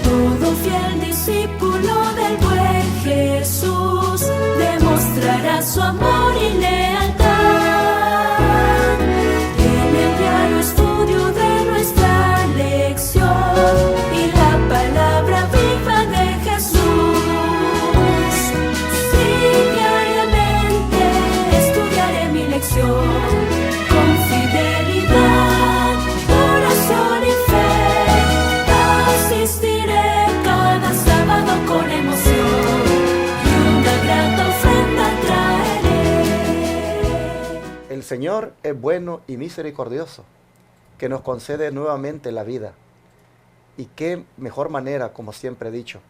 Todo fiel discípulo del buen Jesús demostrará su amor y lealtad en el diario estudio de nuestra lección y la palabra viva de Jesús. Sí, diariamente estudiaré mi lección con fidelidad, oración y fe. Asistiré cada sábado con emoción y una grata ofrenda traeré. El Señor es bueno y misericordioso, que nos concede nuevamente la vida. Y qué mejor manera, como siempre he dicho,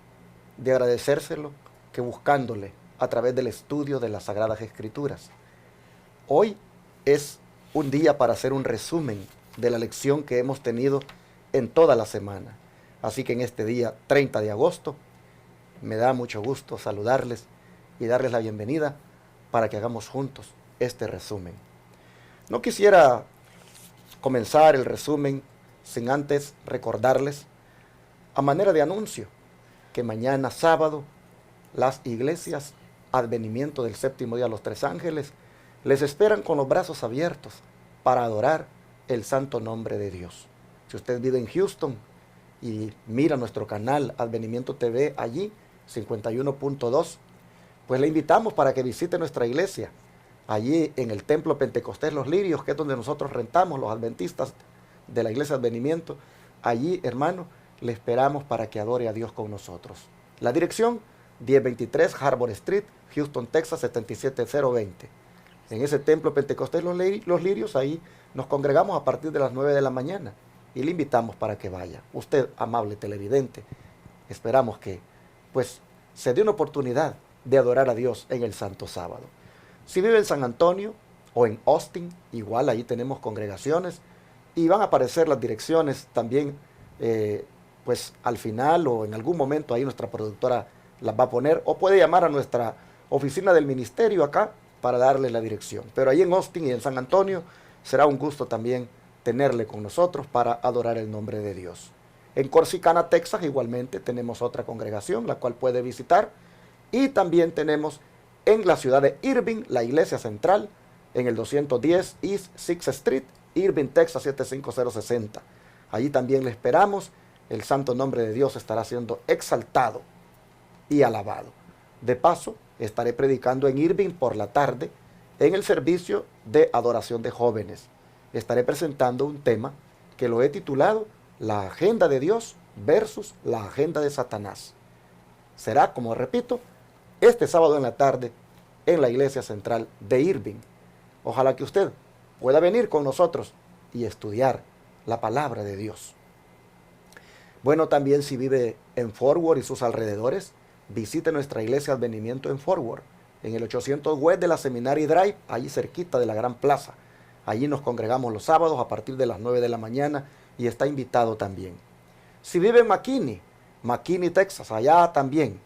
de agradecérselo que buscándole a través del estudio de las Sagradas Escrituras. Hoy es un día para hacer un resumen de la lección que hemos tenido en toda la semana. Así que en este día 30 de agosto me da mucho gusto saludarles y darles la bienvenida para que hagamos juntos este resumen. No quisiera comenzar el resumen sin antes recordarles, a manera de anuncio, que mañana sábado las iglesias Advenimiento del Séptimo Día de los Tres Ángeles les esperan con los brazos abiertos para adorar el santo nombre de Dios. Si usted vive en Houston y mira nuestro canal Advenimiento TV allí, 51.2, pues le invitamos para que visite nuestra iglesia, allí en el Templo Pentecostés Los Lirios, que es donde nosotros rentamos los adventistas de la iglesia Advenimiento. Allí, hermano, le esperamos para que adore a Dios con nosotros. La dirección, 1023 Harbor Street, Houston, Texas, 77020. En ese Templo Pentecostés Los Lirios, ahí nos congregamos a partir de las 9 de la mañana y le invitamos para que vaya. Usted, amable televidente, esperamos que pues se dé una oportunidad de adorar a Dios en el Santo Sábado. Si vive en San Antonio o en Austin, igual ahí tenemos congregaciones y van a aparecer las direcciones también, pues al final o en algún momento ahí nuestra productora las va a poner, o puede llamar a nuestra oficina del ministerio acá para darle la dirección. Pero ahí en Austin y en San Antonio será un gusto también tenerle con nosotros para adorar el nombre de Dios. En Corsicana, Texas, igualmente tenemos otra congregación, la cual puede visitar. Y también tenemos en la ciudad de Irving, la iglesia central, en el 210 East 6th Street, Irving, Texas, 75060. Allí también le esperamos. El santo nombre de Dios estará siendo exaltado y alabado. De paso, estaré predicando en Irving por la tarde en el servicio de adoración de jóvenes. Estaré presentando un tema que lo he titulado La agenda de Dios versus la agenda de Satanás. Será, como repito, este sábado en la tarde en la iglesia central de Irving. Ojalá que usted pueda venir con nosotros y estudiar la palabra de Dios. Bueno, también si vive en Fort Worth y sus alrededores, visite nuestra iglesia Advenimiento en Fort Worth, en el 800 West de la Seminary Drive, allí cerquita de la Gran Plaza. Allí nos congregamos los sábados a partir de las 9 de la mañana y está invitado también. Si vive en McKinney, Texas, allá también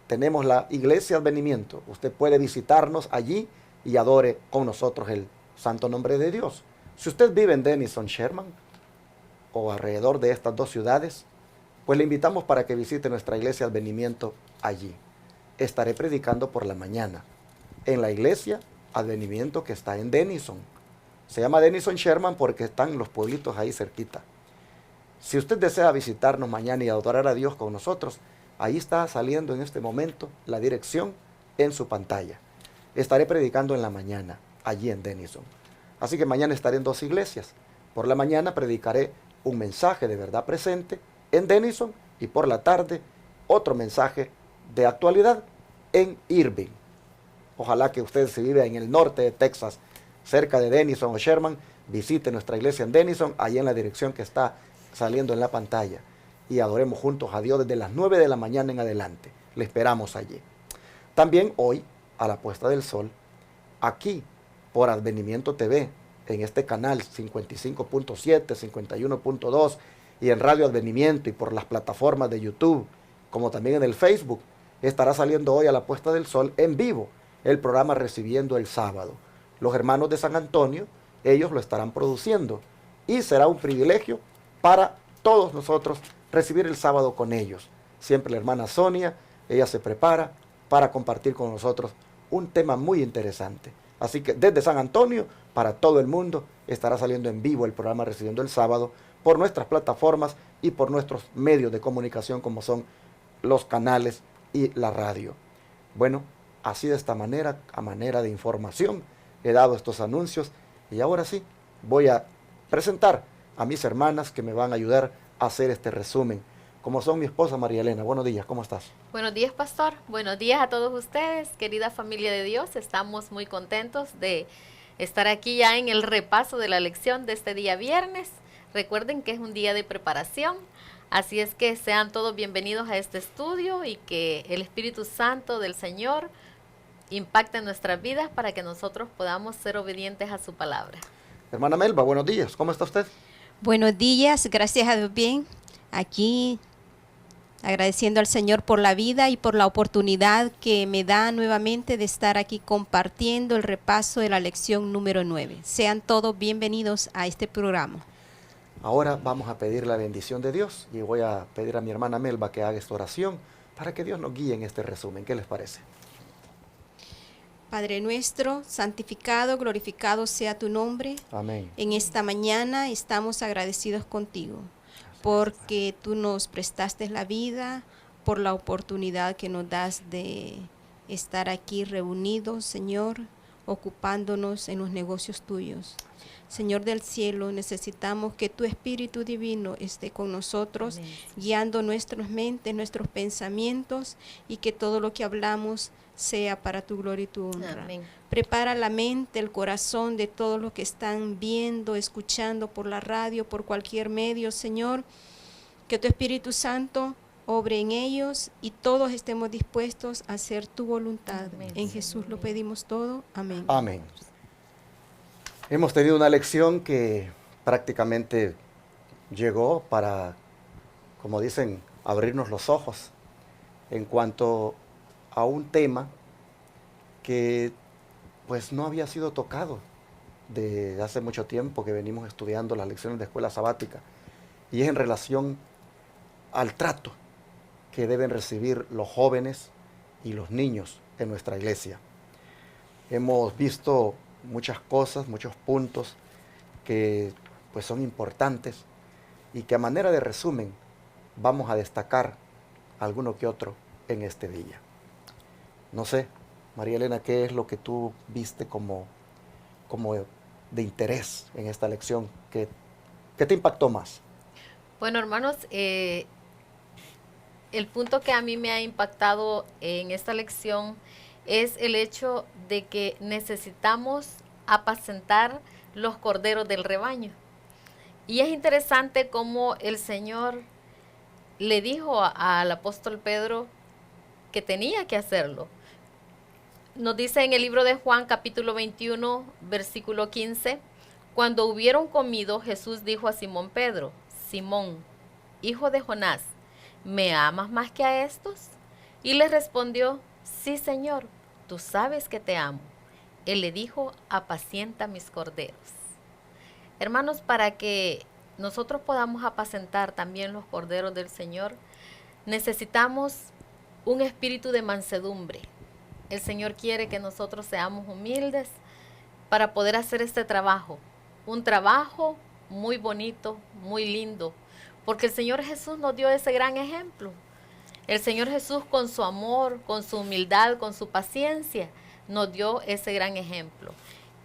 tenemos la iglesia Advenimiento. Usted puede visitarnos allí y adore con nosotros el santo nombre de Dios. Si usted vive en Denison, Sherman o alrededor de estas dos ciudades, pues le invitamos para que visite nuestra iglesia Advenimiento allí. Estaré predicando por la mañana en la iglesia Advenimiento que está en Denison. Se llama Denison Sherman porque están los pueblitos ahí cerquita. Si usted desea visitarnos mañana y adorar a Dios con nosotros, ahí está saliendo en este momento la dirección en su pantalla. Estaré predicando en la mañana, allí en Denison. Así que mañana estaré en dos iglesias. Por la mañana predicaré un mensaje de verdad presente en Denison y por la tarde otro mensaje de actualidad en Irving. Ojalá que usted, si vive en el norte de Texas, cerca de Denison o Sherman, visite nuestra iglesia en Denison, ahí en la dirección que está saliendo en la pantalla, y adoremos juntos a Dios desde las 9 de la mañana en adelante. Le esperamos allí. También hoy, a la puesta del sol, aquí por Advenimiento TV, en este canal 55.7, 51.2 y en Radio Advenimiento y por las plataformas de YouTube, como también en el Facebook, estará saliendo hoy a la puesta del sol en vivo el programa Recibiendo el Sábado. Los hermanos de San Antonio, ellos lo estarán produciendo y será un privilegio para todos nosotros recibir el sábado con ellos. Siempre la hermana Sonia, ella se prepara para compartir con nosotros un tema muy interesante. Así que desde San Antonio, para todo el mundo, estará saliendo en vivo el programa Recibiendo el Sábado por nuestras plataformas y por nuestros medios de comunicación como son los canales y la radio. Bueno, así de esta manera, a manera de información, he dado estos anuncios y ahora sí, voy a presentar a mis hermanas que me van a ayudar a hacer este resumen, como son mi esposa María Elena. Buenos días, ¿cómo estás? Buenos días, pastor. Buenos días a todos ustedes, querida familia de Dios. Estamos muy contentos de estar aquí ya en el repaso de la lección de este día viernes. Recuerden que es un día de preparación, así es que sean todos bienvenidos a este estudio y que el Espíritu Santo del Señor impacte en nuestras vidas para que nosotros podamos ser obedientes a su palabra. Hermana Melba, buenos días, ¿cómo está usted? Buenos días, gracias a Dios bien. Aquí agradeciendo al Señor por la vida y por la oportunidad que me da nuevamente de estar aquí compartiendo el repaso de la lección número 9. Sean todos bienvenidos a este programa. Ahora vamos a pedir la bendición de Dios y voy a pedir a mi hermana Melba que haga esta oración para que Dios nos guíe en este resumen. ¿Qué les parece? Padre nuestro, santificado, glorificado sea tu nombre. Amén. En esta mañana estamos agradecidos contigo porque tú nos prestaste la vida, por la oportunidad que nos das de estar aquí reunidos, Señor, ocupándonos en los negocios tuyos. Señor del cielo, necesitamos que tu Espíritu Divino esté con nosotros, amén, guiando nuestras mentes, nuestros pensamientos, y que todo lo que hablamos sea para tu gloria y tu honra. Amén. Prepara la mente, el corazón de todos los que están viendo, escuchando por la radio, por cualquier medio, Señor, que tu Espíritu Santo obre en ellos y todos estemos dispuestos a hacer tu voluntad. Amén. En Jesús lo pedimos todo. Amén. Amén. Hemos tenido una lección que prácticamente llegó para, como dicen, abrirnos los ojos en cuanto a un tema que pues no había sido tocado desde hace mucho tiempo que venimos estudiando las lecciones de escuela sabática, y es en relación al trato que deben recibir los jóvenes y los niños en nuestra iglesia. Hemos visto muchas cosas, muchos puntos que pues son importantes y que a manera de resumen vamos a destacar alguno que otro en este día. No sé, María Elena, ¿qué es lo que tú viste como de interés en esta lección? ¿Qué te impactó más? Bueno, hermanos, el punto que a mí me ha impactado en esta lección es el hecho de que necesitamos apacentar los corderos del rebaño. Y es interesante cómo el Señor le dijo al apóstol Pedro que tenía que hacerlo. Nos dice en el libro de Juan, capítulo 21, versículo 15, cuando hubieron comido, Jesús dijo a Simón Pedro: Simón, hijo de Jonás, ¿me amas más que a estos? Y le respondió: sí, Señor, tú sabes que te amo. Él le dijo: apacienta mis corderos. Hermanos, para que nosotros podamos apacentar también los corderos del Señor, necesitamos un espíritu de mansedumbre. El Señor quiere que nosotros seamos humildes para poder hacer este trabajo. Un trabajo muy bonito, muy lindo, porque el Señor Jesús nos dio ese gran ejemplo. El Señor Jesús, con su amor, con su humildad, con su paciencia, nos dio ese gran ejemplo.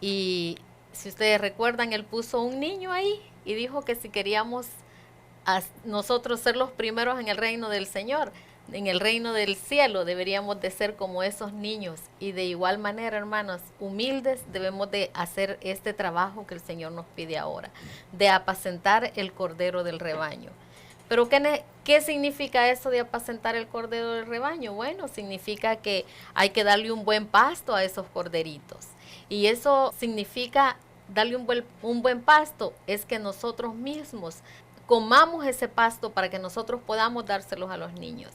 Y si ustedes recuerdan, Él puso un niño ahí y dijo que si queríamos nosotros ser los primeros en el reino del Señor, en el reino del cielo, deberíamos de ser como esos niños. Y de igual manera, hermanos, humildes, debemos de hacer este trabajo que el Señor nos pide ahora, de apacentar el cordero del rebaño. Pero ¿qué significa eso de apacentar el cordero del rebaño? Bueno, significa que hay que darle un buen pasto a esos corderitos. Y eso significa darle un buen pasto, es que nosotros mismos comamos ese pasto para que nosotros podamos dárselos a los niños.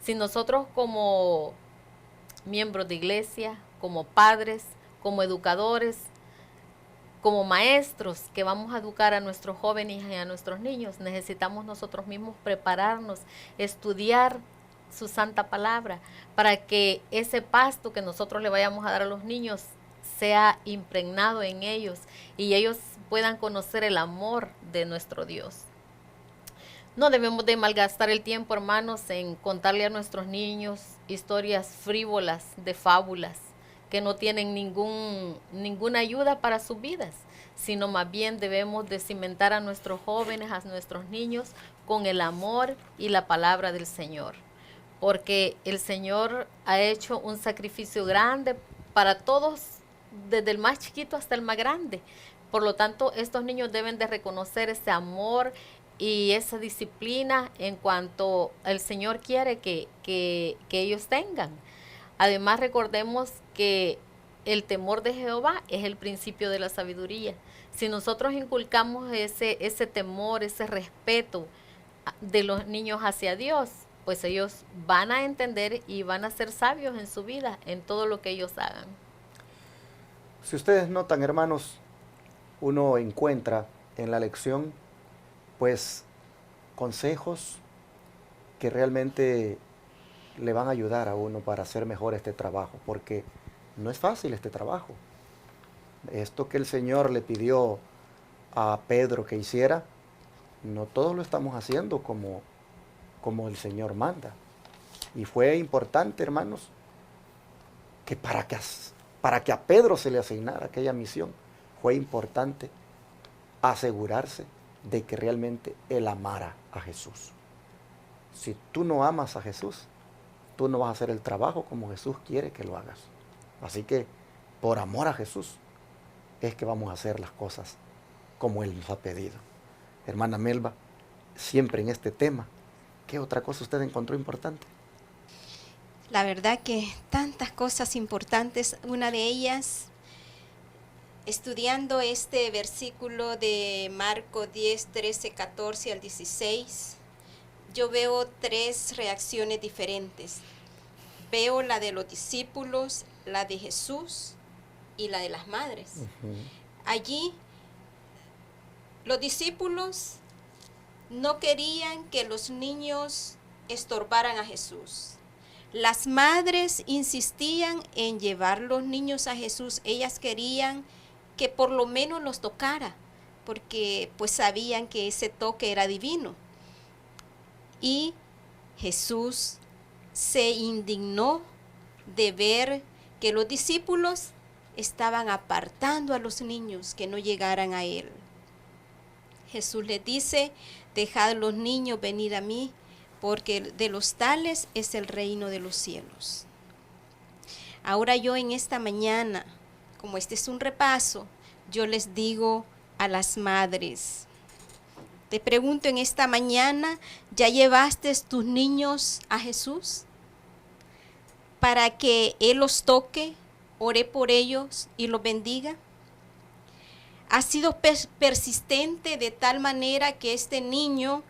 Si nosotros como miembros de iglesia, como padres, como educadores, como maestros que vamos a educar a nuestros jóvenes y a nuestros niños. Necesitamos nosotros mismos prepararnos, estudiar su santa palabra, para que ese pasto que nosotros le vayamos a dar a los niños sea impregnado en ellos y ellos puedan conocer el amor de nuestro Dios. No debemos de malgastar el tiempo, hermanos, en contarle a nuestros niños historias frívolas de fábulas que no tienen ninguna ayuda para sus vidas, sino más bien debemos de cimentar a nuestros jóvenes, a nuestros niños, con el amor y la palabra del Señor. Porque el Señor ha hecho un sacrificio grande para todos, desde el más chiquito hasta el más grande. Por lo tanto, estos niños deben de reconocer ese amor y esa disciplina en cuanto el Señor quiere que ellos tengan. Además, recordemos que el temor de Jehová es el principio de la sabiduría. Si nosotros inculcamos ese temor, ese respeto de los niños hacia Dios, pues ellos van a entender y van a ser sabios en su vida, en todo lo que ellos hagan. Si ustedes notan, hermanos, uno encuentra en la lección, pues, consejos que realmente le van a ayudar a uno para hacer mejor este trabajo, porque no es fácil este trabajo. Esto que el Señor le pidió a Pedro que hiciera, no todos lo estamos haciendo como el Señor manda. Y fue importante, hermanos, que para que a Pedro se le asignara aquella misión, fue importante asegurarse de que realmente él amara a Jesús. Si tú no amas a Jesús, tú no vas a hacer el trabajo como Jesús quiere que lo hagas. Así que, por amor a Jesús, es que vamos a hacer las cosas como Él nos ha pedido. Hermana Melba, siempre en este tema, ¿qué otra cosa usted encontró importante? La verdad que tantas cosas importantes, una de ellas, estudiando este versículo de Marcos 10, 13, 14 al 16, yo veo 3 reacciones diferentes. Veo la de los discípulos, la de Jesús y la de las madres. Allí, los discípulos no querían que los niños estorbaran a Jesús. Las madres insistían en llevar los niños a Jesús. Ellas querían que por lo menos los tocara, porque pues sabían que ese toque era divino. Y Jesús se indignó de ver que los discípulos estaban apartando a los niños que no llegaran a Él. Jesús les dice: dejad los niños venir a mí, porque de los tales es el reino de los cielos. Ahora yo en esta mañana, como este es un repaso, yo les digo a las madres, te pregunto en esta mañana, ¿ya llevaste tus niños a Jesús? Para que Él los toque, ore por ellos y los bendiga. ¿Has sido persistente de tal manera que este niño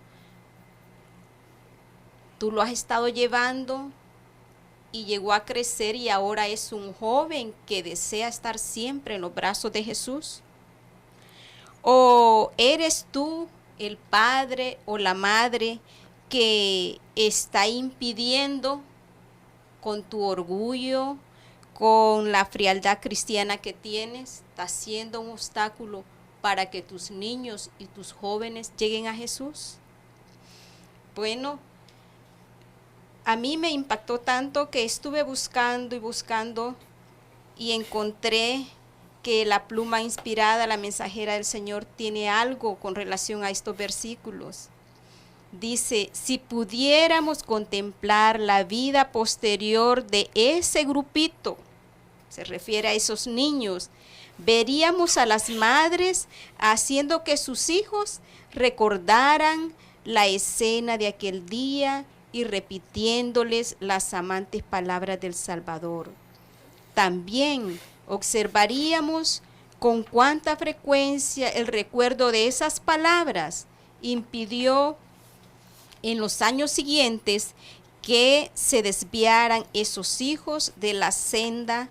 tú lo has estado llevando y llegó a crecer y ahora es un joven que desea estar siempre en los brazos de Jesús? ¿O eres tú el padre o la madre que está impidiendo con tu orgullo, con la frialdad cristiana que tienes, está siendo un obstáculo para que tus niños y tus jóvenes lleguen a Jesús? Bueno, a mí me impactó tanto que estuve buscando y encontré que la pluma inspirada, la mensajera del Señor, tiene algo con relación a estos versículos. Dice: si pudiéramos contemplar la vida posterior de ese grupito, se refiere a esos niños, veríamos a las madres haciendo que sus hijos recordaran la escena de aquel día y repitiéndoles las amantes palabras del Salvador. También observaríamos con cuánta frecuencia el recuerdo de esas palabras impidió en los años siguientes que se desviaran esos hijos de la senda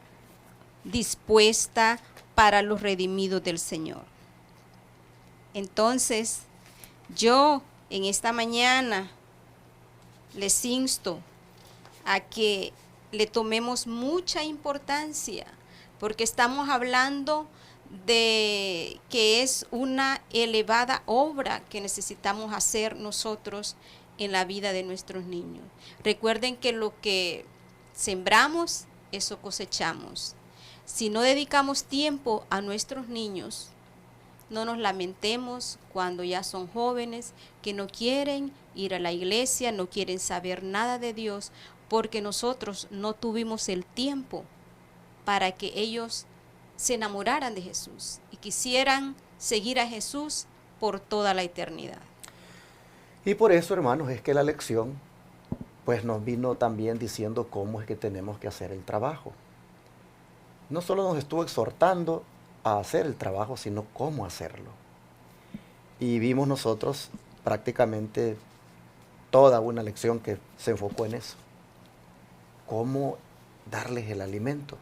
dispuesta para los redimidos del Señor. Entonces, yo en esta mañana les insto a que le tomemos mucha importancia, porque estamos hablando de que es una elevada obra que necesitamos hacer nosotros en la vida de nuestros niños. Recuerden que lo que sembramos, eso cosechamos. Si no dedicamos tiempo a nuestros niños, no nos lamentemos cuando ya son jóvenes, que no quieren ir a la iglesia, no quieren saber nada de Dios, porque nosotros no tuvimos el tiempo para que ellos se enamoraran de Jesús y quisieran seguir a Jesús por toda la eternidad. Y por eso, hermanos, es que la lección pues nos vino también diciendo cómo es que tenemos que hacer el trabajo. No solo nos estuvo exhortando a hacer el trabajo, sino cómo hacerlo. Y vimos nosotros prácticamente toda una lección que se enfocó en eso. Cómo darles el alimento.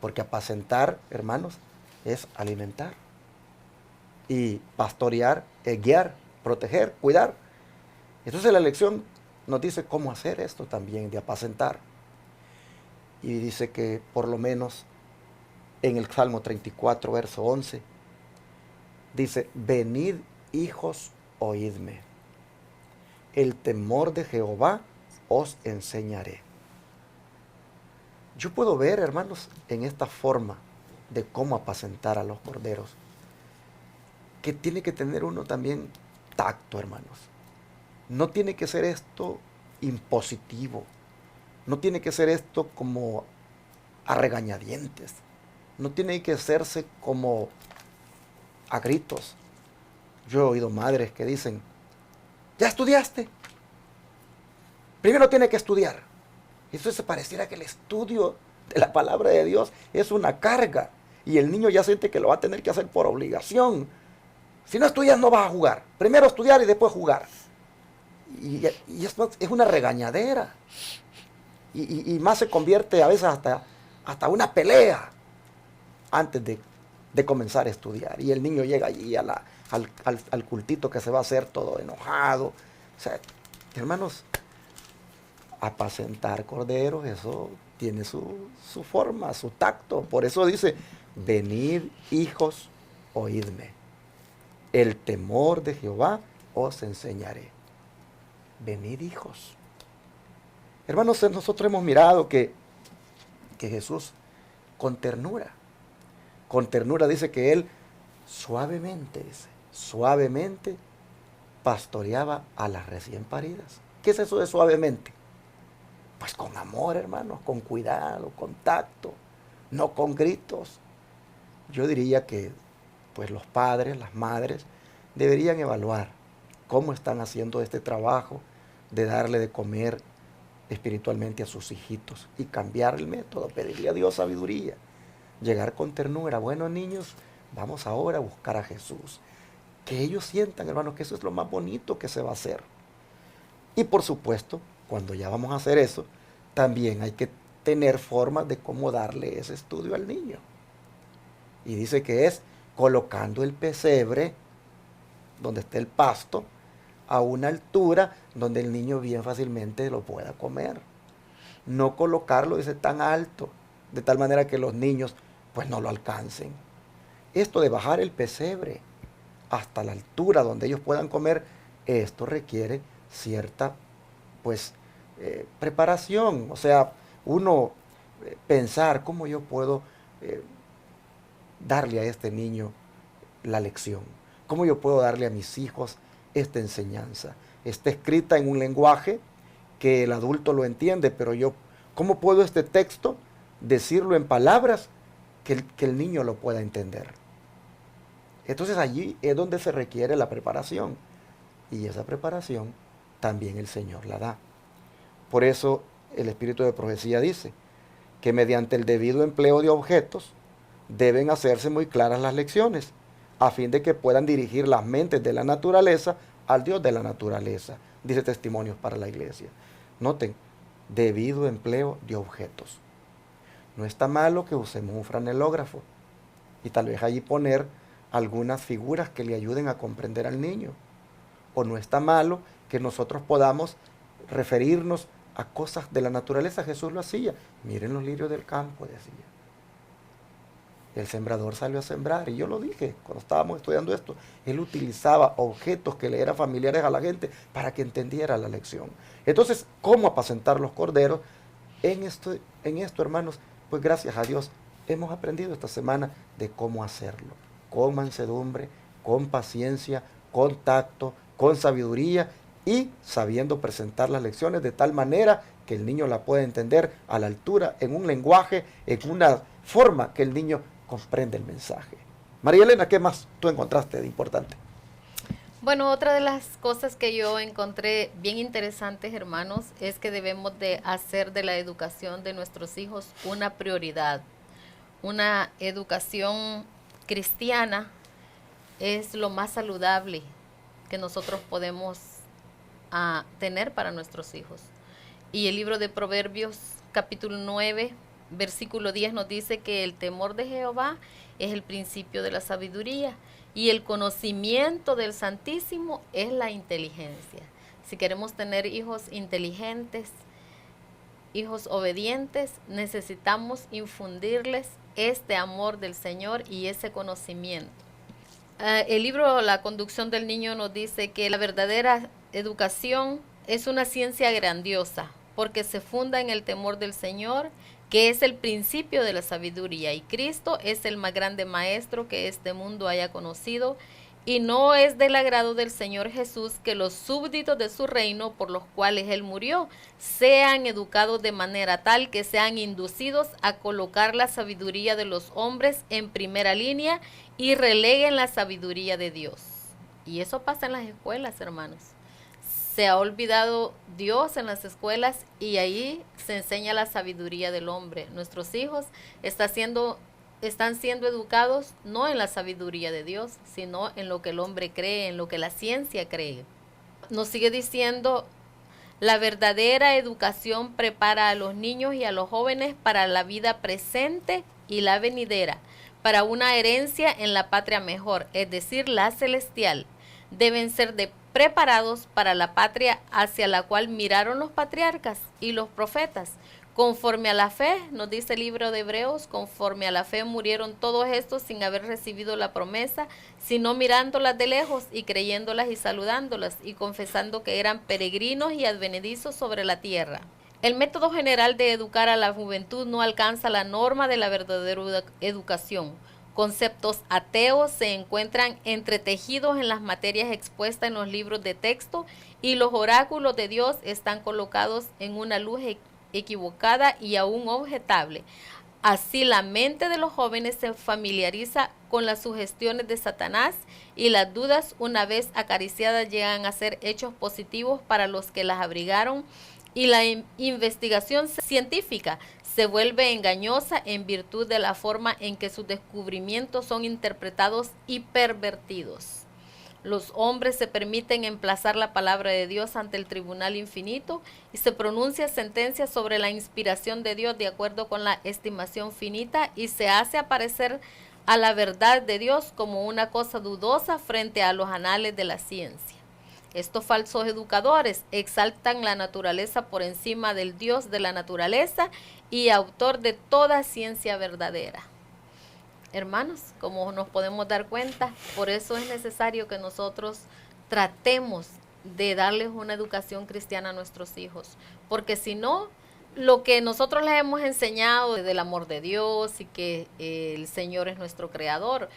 Porque apacentar, hermanos, es alimentar. Y pastorear es guiar, proteger, cuidar. Entonces la lección nos dice cómo hacer esto también, de apacentar. Y dice que por lo menos en el Salmo 34, verso 11, dice, venid hijos, oídme. El temor de Jehová os enseñaré. Yo puedo ver, hermanos, en esta forma de cómo apacentar a los corderos, que tiene que tener uno también tacto, hermanos. No tiene que ser esto impositivo. No tiene que ser esto como a regañadientes. No tiene que hacerse como a gritos. Yo he oído madres que dicen, ¿ya estudiaste? Primero tiene que estudiar. Eso se pareciera que el estudio de la palabra de Dios es una carga. Y el niño ya siente que lo va a tener que hacer por obligación. Si no estudias no vas a jugar. Primero estudiar y después jugar. Y esto es una regañadera. Y más se convierte a veces hasta una pelea antes de comenzar a estudiar. Y el niño llega allí al cultito que se va a hacer todo enojado. O sea, hermanos, apacentar corderos, eso tiene su forma, su tacto. Por eso dice, venid hijos, oídme. El temor de Jehová os enseñaré. Venid hijos. Hermanos, nosotros hemos mirado que Jesús con ternura dice que Él suavemente pastoreaba a las recién paridas. ¿Qué es eso de suavemente? Pues con amor, hermanos, con cuidado, con tacto, no con gritos. Yo diría que pues los padres, las madres, deberían evaluar cómo están haciendo este trabajo de darle de comer espiritualmente a sus hijitos y cambiar el método, pedirle a Dios sabiduría, llegar con ternura. Bueno, niños, vamos ahora a buscar a Jesús. Que ellos sientan, hermanos, que eso es lo más bonito que se va a hacer. Y por supuesto, cuando ya vamos a hacer eso, también hay que tener formas de cómo darle ese estudio al niño. Y dice que es colocando el pesebre donde esté el pasto a una altura donde el niño bien fácilmente lo pueda comer. No colocarlo, dice, tan alto, de tal manera que los niños pues no lo alcancen. Esto de bajar el pesebre hasta la altura donde ellos puedan comer, esto requiere cierta pues preparación. O sea, uno pensar cómo yo puedo darle a este niño la lección, cómo yo puedo darle a mis hijos esta enseñanza. Está escrita en un lenguaje que el adulto lo entiende, pero yo, ¿cómo puedo este texto decirlo en palabras que el niño lo pueda entender? Entonces allí es donde se requiere la preparación. Y esa preparación también el Señor la da. Por eso el Espíritu de Profecía dice que mediante el debido empleo de objetos deben hacerse muy claras las lecciones, a fin de que puedan dirigir las mentes de la naturaleza al Dios de la naturaleza. Dice Testimonios para la Iglesia. Noten, debido empleo de objetos. No está malo que usemos un franelógrafo y tal vez allí poner algunas figuras que le ayuden a comprender al niño. O no está malo que nosotros podamos referirnos a cosas de la naturaleza. Jesús lo hacía. Miren los lirios del campo, decía. El sembrador salió a sembrar, y yo lo dije cuando estábamos estudiando esto. Él utilizaba objetos que le eran familiares a la gente para que entendiera la lección. Entonces, ¿cómo apacentar los corderos? En esto, hermanos, pues gracias a Dios hemos aprendido esta semana de cómo hacerlo. Con mansedumbre, con paciencia, con tacto, con sabiduría y sabiendo presentar las lecciones de tal manera que el niño la pueda entender a la altura, en un lenguaje, en una forma que el niño comprende el mensaje. María Elena, ¿qué más tú encontraste de importante? Bueno, otra de las cosas que yo encontré bien interesantes, hermanos, es que debemos de hacer de la educación de nuestros hijos una prioridad. Una educación cristiana es lo más saludable que nosotros podemos tener para nuestros hijos. Y el libro de Proverbios, capítulo 9, versículo 10 nos dice que el temor de Jehová es el principio de la sabiduría y el conocimiento del Santísimo es la inteligencia. Si queremos tener hijos inteligentes, hijos obedientes, necesitamos infundirles este amor del Señor y ese conocimiento. El libro La conducción del niño nos dice que la verdadera educación es una ciencia grandiosa porque se funda en el temor del Señor, que es el principio de la sabiduría, y Cristo es el más grande maestro que este mundo haya conocido, y no es del agrado del Señor Jesús que los súbditos de su reino, por los cuales Él murió, sean educados de manera tal que sean inducidos a colocar la sabiduría de los hombres en primera línea y releguen la sabiduría de Dios. Y eso pasa en las escuelas, hermanos. Se ha olvidado Dios en las escuelas y ahí se enseña la sabiduría del hombre. Nuestros hijos están siendo educados no en la sabiduría de Dios, sino en lo que el hombre cree, en lo que la ciencia cree. Nos sigue diciendo, la verdadera educación prepara a los niños y a los jóvenes para la vida presente y la venidera, para una herencia en la patria mejor, es decir, la celestial. Deben ser preparados para la patria hacia la cual miraron los patriarcas y los profetas. Conforme a la fe, nos dice el libro de Hebreos, conforme a la fe murieron todos estos sin haber recibido la promesa, sino mirándolas de lejos y creyéndolas y saludándolas y confesando que eran peregrinos y advenedizos sobre la tierra. El método general de educar a la juventud no alcanza la norma de la verdadera educación. Conceptos ateos se encuentran entretejidos en las materias expuestas en los libros de texto y los oráculos de Dios están colocados en una luz equivocada y aún objetable. Así la mente de los jóvenes se familiariza con las sugestiones de Satanás y las dudas, una vez acariciadas, llegan a ser hechos positivos para los que las abrigaron, y la investigación científica se vuelve engañosa en virtud de la forma en que sus descubrimientos son interpretados y pervertidos. Los hombres se permiten emplazar la palabra de Dios ante el tribunal infinito y se pronuncia sentencia sobre la inspiración de Dios de acuerdo con la estimación finita y se hace aparecer a la verdad de Dios como una cosa dudosa frente a los anales de la ciencia. Estos falsos educadores exaltan la naturaleza por encima del Dios de la naturaleza y autor de toda ciencia verdadera. Hermanos, como nos podemos dar cuenta, por eso es necesario que nosotros tratemos de darles una educación cristiana a nuestros hijos, porque si no, lo que nosotros les hemos enseñado del amor de Dios y que el Señor es nuestro creador,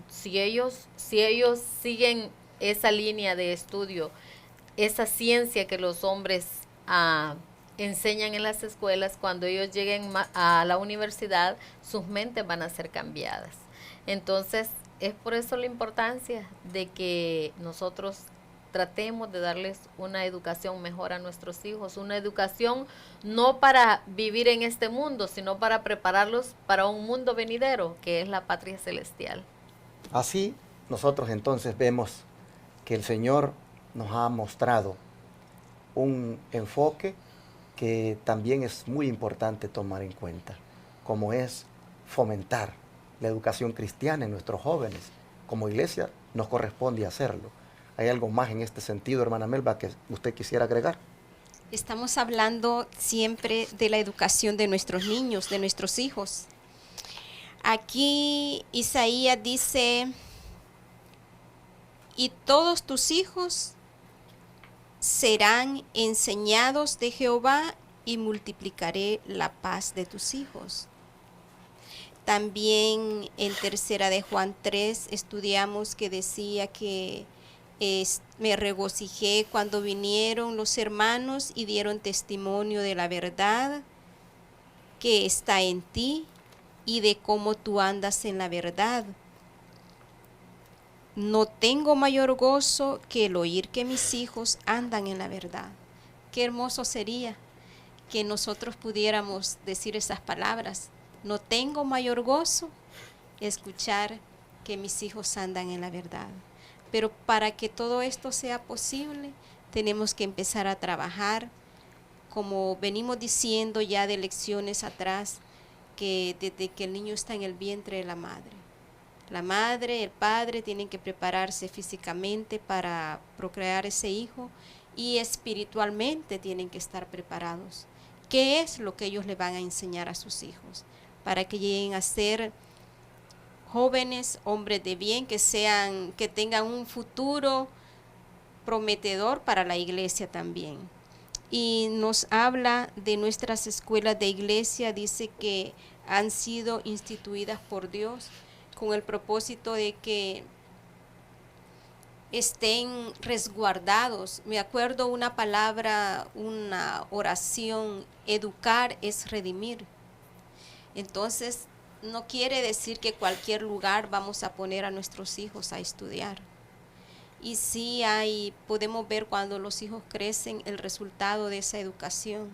si ellos siguen esa línea de estudio, esa ciencia que los hombres enseñan en las escuelas, cuando ellos lleguen a la universidad, sus mentes van a ser cambiadas. Entonces, es por eso la importancia de que nosotros tratemos de darles una educación mejor a nuestros hijos, una educación no para vivir en este mundo, sino para prepararlos para un mundo venidero, que es la patria celestial. Así, nosotros entonces vemos que el Señor nos ha mostrado un enfoque que también es muy importante tomar en cuenta. como es fomentar la educación cristiana en nuestros jóvenes. Como iglesia nos corresponde hacerlo. ¿Hay algo más en este sentido, hermana Melba, que usted quisiera agregar? Estamos hablando siempre de la educación de nuestros niños, de nuestros hijos. Aquí Isaías dice, y todos tus hijos serán enseñados de Jehová y multiplicaré la paz de tus hijos. También en tercera de Juan 3 estudiamos que decía que me regocijé cuando vinieron los hermanos y dieron testimonio de la verdad que está en ti y de cómo tú andas en la verdad. No tengo mayor gozo que el oír que mis hijos andan en la verdad. Qué hermoso sería que nosotros pudiéramos decir esas palabras. No tengo mayor gozo escuchar que mis hijos andan en la verdad. Pero para que todo esto sea posible, tenemos que empezar a trabajar, como venimos diciendo ya de lecciones atrás, que desde que el niño está en el vientre de la madre, el padre tienen que prepararse físicamente para procrear ese hijo y espiritualmente tienen que estar preparados. ¿Qué es lo que ellos le van a enseñar a sus hijos? Para que lleguen a ser jóvenes, hombres de bien, que tengan un futuro prometedor para la iglesia también. Y nos habla de nuestras escuelas de iglesia, dice que han sido instituidas por Dios con el propósito de que estén resguardados. Me acuerdo una palabra, una oración, educar es redimir. Entonces, no quiere decir que cualquier lugar vamos a poner a nuestros hijos a estudiar. Y sí podemos ver cuando los hijos crecen el resultado de esa educación.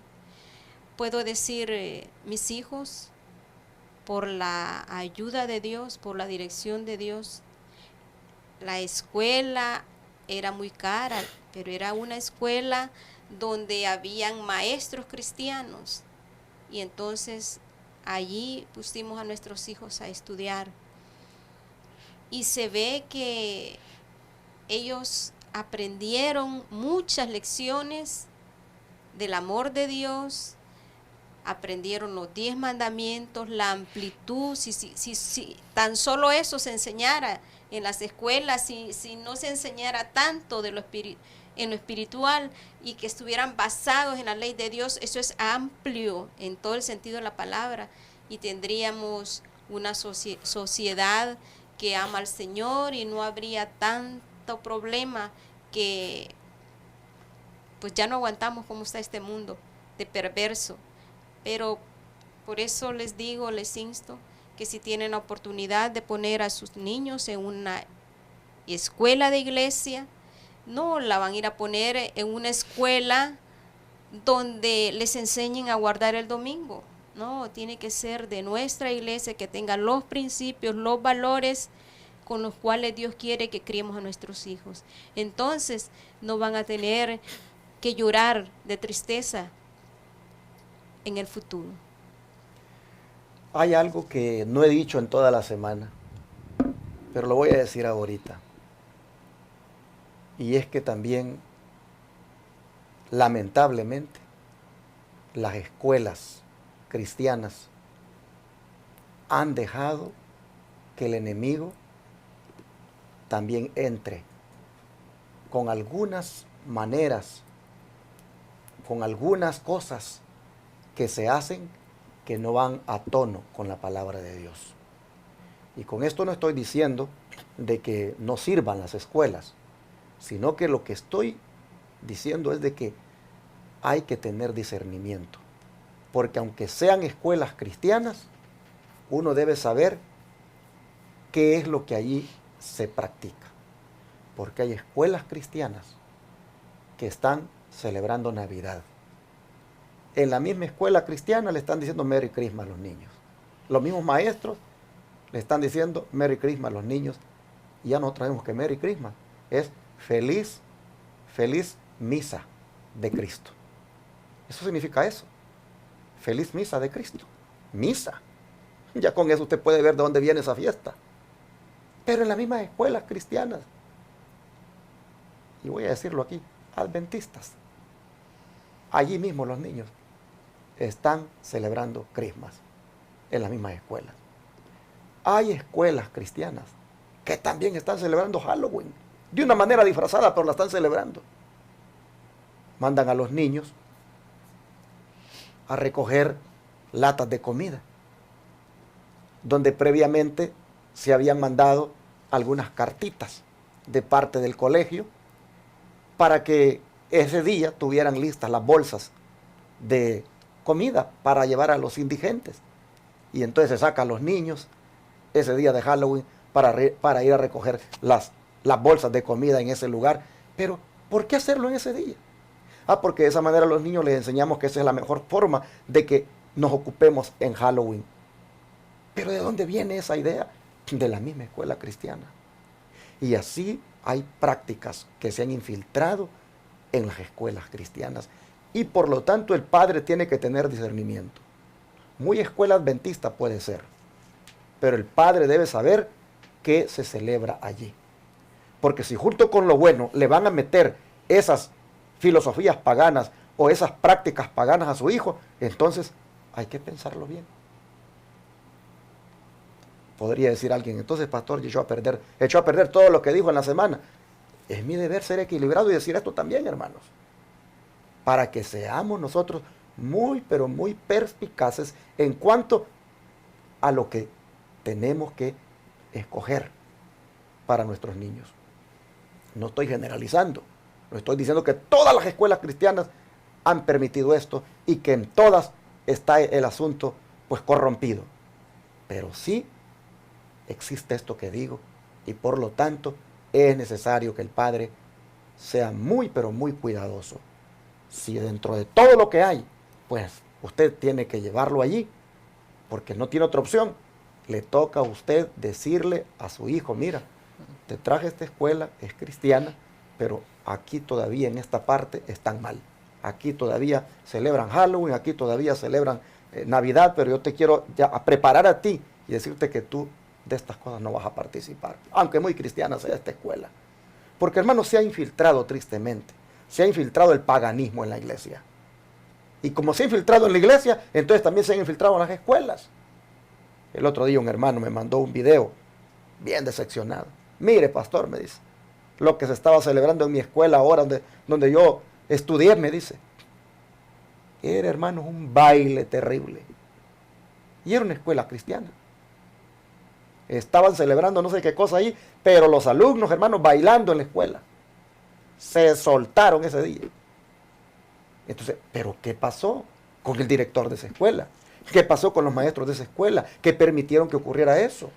Puedo decir, mis hijos, por la ayuda de Dios, por la dirección de Dios, la escuela era muy cara, pero era una escuela donde habían maestros cristianos. Y entonces allí pusimos a nuestros hijos a estudiar. Y se ve que ellos aprendieron muchas lecciones del amor de Dios, aprendieron los 10 mandamientos, la amplitud, si tan solo eso se enseñara en las escuelas, si no se enseñara tanto de en lo espiritual y que estuvieran basados en la ley de Dios, eso es amplio en todo el sentido de la palabra y tendríamos una sociedad que ama al Señor y no habría tanto problema que pues ya no aguantamos cómo está este mundo de perverso. Pero por eso les digo, les insto que si tienen la oportunidad de poner a sus niños en una escuela de iglesia, no la van a ir a poner en una escuela donde les enseñen a guardar el domingo. No, tiene que ser de nuestra iglesia, que tenga los principios, los valores con los cuales Dios quiere que criemos a nuestros hijos. Entonces no van a tener que llorar de tristeza en el futuro. Hay algo que no he dicho en toda la semana, pero lo voy a decir ahorita. Y es que también, lamentablemente, las escuelas cristianas han dejado que el enemigo también entre con algunas maneras, con algunas cosas que se hacen que no van a tono con la palabra de Dios. Y con esto no estoy diciendo de que no sirvan las escuelas, sino que lo que estoy diciendo es de que hay que tener discernimiento. Porque aunque sean escuelas cristianas, uno debe saber qué es lo que allí se practica. Porque hay escuelas cristianas que están celebrando Navidad. En la misma escuela cristiana le están diciendo Merry Christmas a los niños. Los mismos maestros le están diciendo Merry Christmas a los niños. Y ya no traemos que Merry Christmas es feliz misa de Cristo. Eso significa eso. Feliz misa de Cristo. Misa. Ya con eso usted puede ver de dónde viene esa fiesta. Pero en las mismas escuelas cristianas, y voy a decirlo aquí, adventistas, allí mismo los niños están celebrando Christmas en las mismas escuelas. Hay escuelas cristianas que también están celebrando Halloween, de una manera disfrazada, pero la están celebrando. Mandan a los niños a recoger latas de comida, donde previamente se habían mandado algunas cartitas de parte del colegio para que ese día tuvieran listas las bolsas de comida para llevar a los indigentes. Y entonces se sacan los niños ese día de Halloween para ir a recoger las bolsas de comida en ese lugar. Pero, ¿por qué hacerlo en ese día? Porque de esa manera a los niños les enseñamos que esa es la mejor forma de que nos ocupemos en Halloween. Pero ¿de dónde viene esa idea? De la misma escuela cristiana. Y así hay prácticas que se han infiltrado en las escuelas cristianas. Y por lo tanto el padre tiene que tener discernimiento. Muy escuela adventista puede ser, pero el padre debe saber qué se celebra allí. Porque si junto con lo bueno le van a meter esas filosofías paganas o esas prácticas paganas a su hijo, entonces hay que pensarlo bien. Podría decir alguien, entonces pastor, echó a perder todo lo que dijo en la semana. Es mi deber ser equilibrado y decir esto también, hermanos, para que seamos nosotros muy, pero muy perspicaces en cuanto a lo que tenemos que escoger para nuestros niños. No estoy generalizando, no estoy diciendo que todas las escuelas cristianas han permitido esto y que en todas está el asunto pues corrompido. Pero sí existe esto que digo y por lo tanto es necesario que el padre sea muy, pero muy cuidadoso. Si dentro de todo lo que hay, pues usted tiene que llevarlo allí, porque no tiene otra opción. Le toca a usted decirle a su hijo, mira, te traje esta escuela, es cristiana, pero aquí todavía en esta parte están mal. Aquí todavía celebran Halloween, aquí todavía celebran Navidad, pero yo te quiero ya a preparar a ti y decirte que tú de estas cosas no vas a participar, aunque muy cristiana sea esta escuela. Porque hermano, se ha infiltrado tristemente, se ha infiltrado el paganismo en la iglesia. Y como se ha infiltrado en la iglesia, entonces también se han infiltrado en las escuelas. El otro día un hermano me mandó un video bien decepcionado. Mire, pastor, me dice, lo que se estaba celebrando en mi escuela ahora donde yo estudié, me dice. Era, hermano, un baile terrible. Y era una escuela cristiana. Estaban celebrando no sé qué cosa ahí, pero los alumnos, hermanos, bailando en la escuela. Se soltaron ese día. Entonces, ¿pero qué pasó con el director de esa escuela? ¿Qué pasó con los maestros de esa escuela que permitieron que ocurriera eso?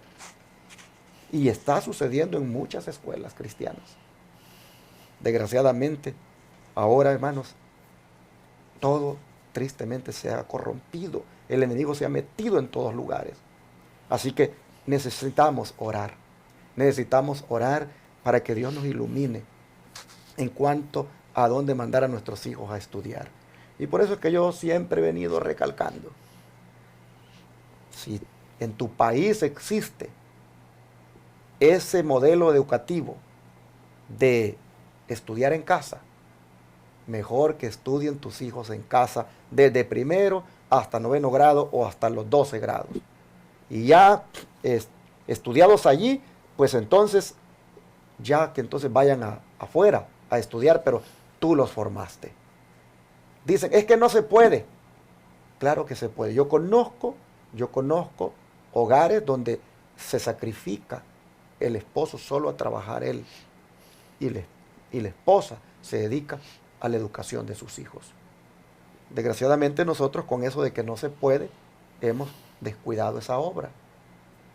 Y está sucediendo en muchas escuelas cristianas. Desgraciadamente, ahora, hermanos, todo tristemente se ha corrompido. El enemigo se ha metido en todos lugares. Así que necesitamos orar. Necesitamos orar para que Dios nos ilumine en cuanto a dónde mandar a nuestros hijos a estudiar. Y por eso es que yo siempre he venido recalcando. Si en tu país existe ese modelo educativo de estudiar en casa, mejor que estudien tus hijos en casa desde primero hasta 9º grado o hasta los 12 grados. Y ya estudiados allí, pues entonces, ya que entonces vayan afuera a estudiar, pero tú los formaste. Dicen, es que no se puede. Claro que se puede. Yo conozco hogares donde se sacrifica el esposo solo a trabajar él y la esposa se dedica a la educación de sus hijos. Desgraciadamente nosotros con eso de que no se puede hemos descuidado esa obra.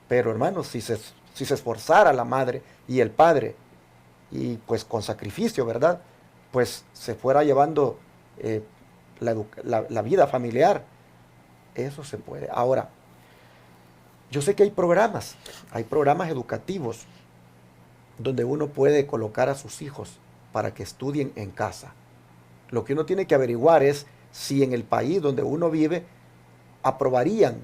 Pero hermanos, si se esforzara la madre y el padre y pues con sacrificio, ¿verdad? Pues se fuera llevando la vida familiar. Eso se puede. Ahora, yo sé que hay programas educativos donde uno puede colocar a sus hijos para que estudien en casa. Lo que uno tiene que averiguar es si en el país donde uno vive aprobarían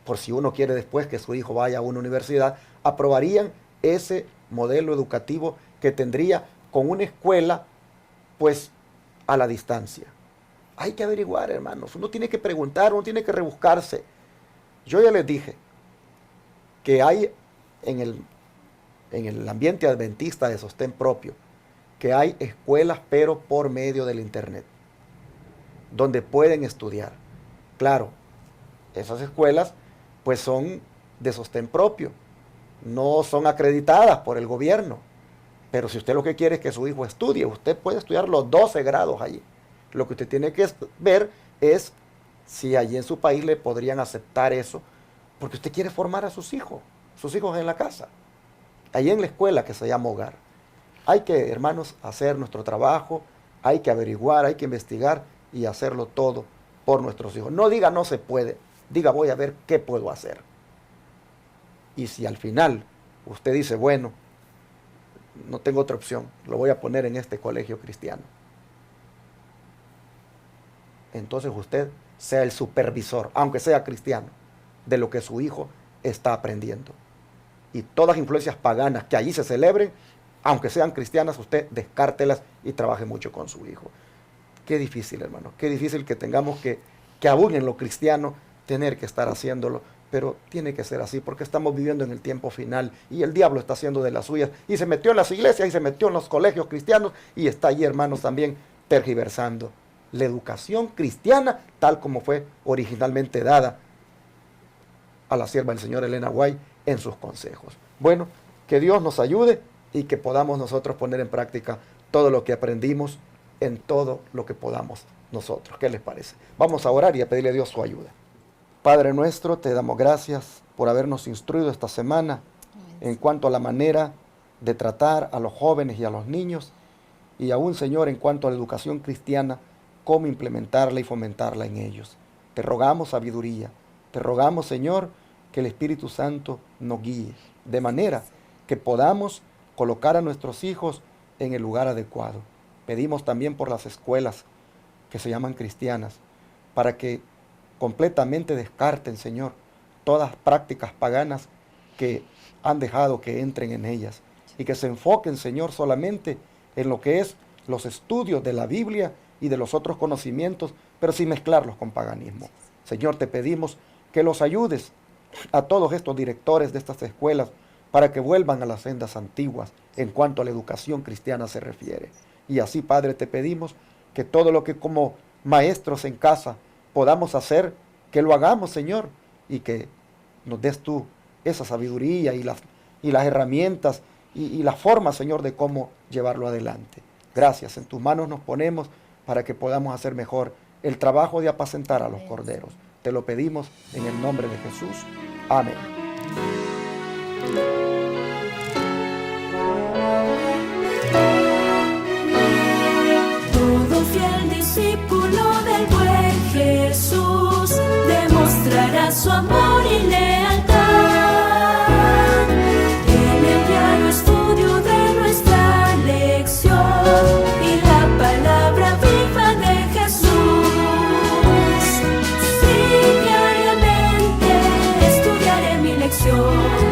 por si uno quiere después que su hijo vaya a una universidad, aprobarían ese modelo educativo que tendría con una escuela, pues, a la distancia. Hay que averiguar, hermanos. Uno tiene que preguntar, uno tiene que rebuscarse. Yo ya les dije que hay en el ambiente adventista de sostén propio, que hay escuelas, pero por medio del internet, donde pueden estudiar. Claro, esas escuelas pues son de sostén propio, no son acreditadas por el gobierno. Pero si usted lo que quiere es que su hijo estudie, usted puede estudiar los 12 grados allí. Lo que usted tiene que ver es si allí en su país le podrían aceptar eso, porque usted quiere formar a sus hijos en la casa, allí en la escuela que se llama hogar. Hay que, hermanos, hacer nuestro trabajo, hay que averiguar, hay que investigar y hacerlo todo por nuestros hijos. No diga no se puede, diga voy a ver qué puedo hacer. Y si al final usted dice, bueno, no tengo otra opción, lo voy a poner en este colegio cristiano, entonces usted sea el supervisor, aunque sea cristiano, de lo que su hijo está aprendiendo. Y todas las influencias paganas que allí se celebren, aunque sean cristianas, usted descártelas y trabaje mucho con su hijo. Qué difícil, hermano, qué difícil que tengamos que aún en lo cristiano tener que estar haciéndolo, pero tiene que ser así porque estamos viviendo en el tiempo final y el diablo está haciendo de las suyas y se metió en las iglesias y se metió en los colegios cristianos y está allí, hermanos, también tergiversando la educación cristiana tal como fue originalmente dada a la sierva del Señor Elena White en sus consejos. Bueno, que Dios nos ayude y que podamos nosotros poner en práctica todo lo que aprendimos en todo lo que podamos nosotros. ¿Qué les parece? Vamos a orar y a pedirle a Dios su ayuda. Padre nuestro, te damos gracias por habernos instruido esta semana en cuanto a la manera de tratar a los jóvenes y a los niños, y aún, Señor, en cuanto a la educación cristiana, cómo implementarla y fomentarla en ellos. Te rogamos sabiduría, te rogamos, Señor, que el Espíritu Santo nos guíe, de manera que podamos colocar a nuestros hijos en el lugar adecuado. Pedimos también por las escuelas que se llaman cristianas, para que completamente descarten, Señor, todas prácticas paganas que han dejado que entren en ellas, y que se enfoquen, Señor, solamente en lo que es los estudios de la Biblia y de los otros conocimientos, pero sin mezclarlos con paganismo. Señor, te pedimos que los ayudes a todos estos directores de estas escuelas para que vuelvan a las sendas antiguas en cuanto a la educación cristiana se refiere. Y así, Padre, te pedimos que todo lo que como maestros en casa podamos hacer, que lo hagamos, Señor, y que nos des tú esa sabiduría y las herramientas y la forma, Señor, de cómo llevarlo adelante. Gracias, en tus manos nos ponemos para que podamos hacer mejor el trabajo de apacentar a los corderos. Te lo pedimos en el nombre de Jesús. Amén. Todo fiel discípulo del buen Jesús demostrará su amor y lealtad en el diario estudio de nuestra lección y la palabra viva de Jesús. Sí, diariamente estudiaré mi lección.